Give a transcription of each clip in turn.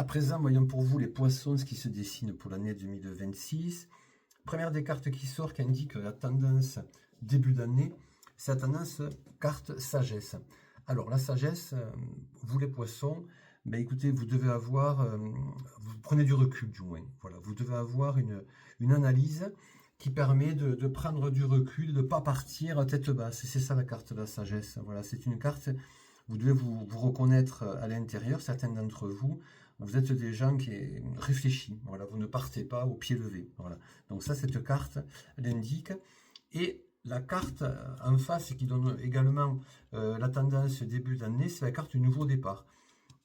À présent, voyons pour vous les poissons, ce qui se dessine pour l'année 2026. Première des cartes qui sort, qui indique la tendance début d'année, c'est la tendance carte sagesse. Alors la sagesse, vous les poissons, ben écoutez, vous devez avoir, vous prenez du recul du moins. Voilà, vous devez avoir une analyse qui permet de prendre du recul, de ne pas partir tête basse. C'est ça la carte de la sagesse. Voilà, c'est une carte, vous devez vous reconnaître à l'intérieur, certains d'entre vous. Vous êtes des gens qui réfléchissent, voilà, vous ne partez pas au pied levé. Voilà. Donc ça, cette carte l'indique. Et la carte en face qui donne également la tendance début d'année, c'est la carte du nouveau départ.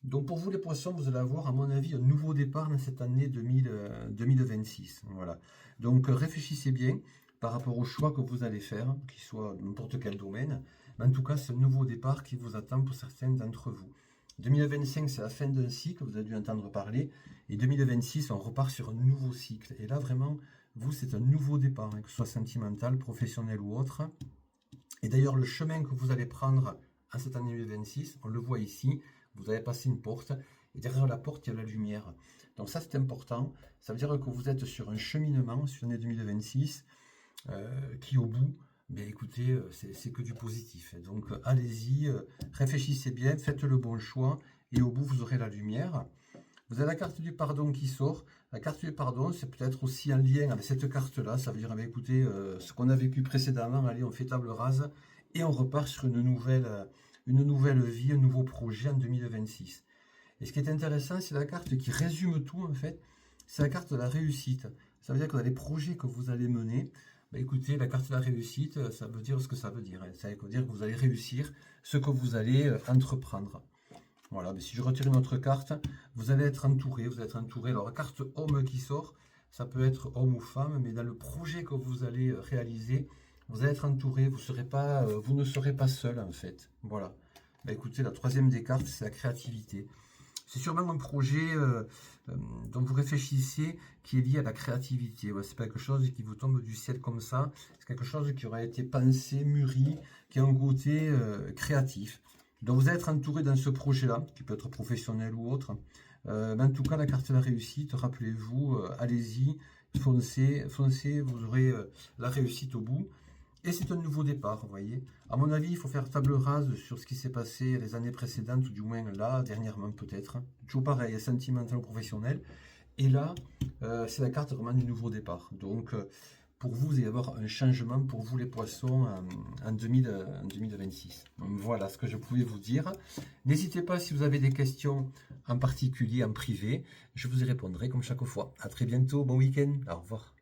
Donc pour vous les poissons, vous allez avoir à mon avis un nouveau départ dans cette année 2026. Voilà. Donc réfléchissez bien par rapport au choix que vous allez faire, qu'il soit n'importe quel domaine. Mais en tout cas, c'est un nouveau départ qui vous attend pour certains d'entre vous. 2025, c'est la fin d'un cycle, vous avez dû entendre parler. Et 2026, on repart sur un nouveau cycle. Et là, vraiment, vous, c'est un nouveau départ, hein, que ce soit sentimental, professionnel ou autre. Et d'ailleurs, le chemin que vous allez prendre en cette année 2026, on le voit ici, vous allez passer une porte, et derrière la porte, il y a la lumière. Donc ça, c'est important. Ça veut dire que vous êtes sur un cheminement, sur l'année 2026, qui au bout, mais écoutez, c'est que du positif. Donc allez-y, réfléchissez bien, faites le bon choix, et au bout, vous aurez la lumière. Vous avez la carte du pardon qui sort. La carte du pardon, c'est peut-être aussi en lien avec cette carte-là. Ça veut dire, écoutez, ce qu'on a vécu précédemment, allez, on fait table rase, et on repart sur une nouvelle vie, un nouveau projet en 2026. Et ce qui est intéressant, c'est la carte qui résume tout, en fait. C'est la carte de la réussite. Ça veut dire que dans les projets que vous allez mener, écoutez, la carte de la réussite, ça veut dire ce que ça veut dire. Ça veut dire que vous allez réussir ce que vous allez entreprendre. Voilà, mais si je retire une autre carte, vous allez être entouré. Vous allez être entouré. Alors, la carte homme qui sort, ça peut être homme ou femme, mais dans le projet que vous allez réaliser, vous allez être entouré. Vous ne serez pas seul, en fait. Voilà. Écoutez, la troisième des cartes, c'est la créativité. C'est sûrement un projet dont vous réfléchissez qui est lié à la créativité. Ouais, c'est pas quelque chose qui vous tombe du ciel comme ça. C'est quelque chose qui aurait été pensé, mûri, qui a un côté créatif. Donc vous allez être entouré dans ce projet-là, qui peut être professionnel ou autre. Mais en tout cas, la carte de la réussite, rappelez-vous, allez-y, foncez, vous aurez la réussite au bout. Et c'est un nouveau départ, vous voyez. À mon avis, il faut faire table rase sur ce qui s'est passé les années précédentes, ou du moins là, dernièrement peut-être. Toujours pareil, sentimental ou professionnel. Et là, c'est la carte vraiment du nouveau départ. Donc, pour vous, il va y avoir un changement pour vous les poissons en 2026. Donc, voilà ce que je pouvais vous dire. N'hésitez pas si vous avez des questions en particulier, en privé. Je vous y répondrai comme chaque fois. À très bientôt, bon week-end, au revoir.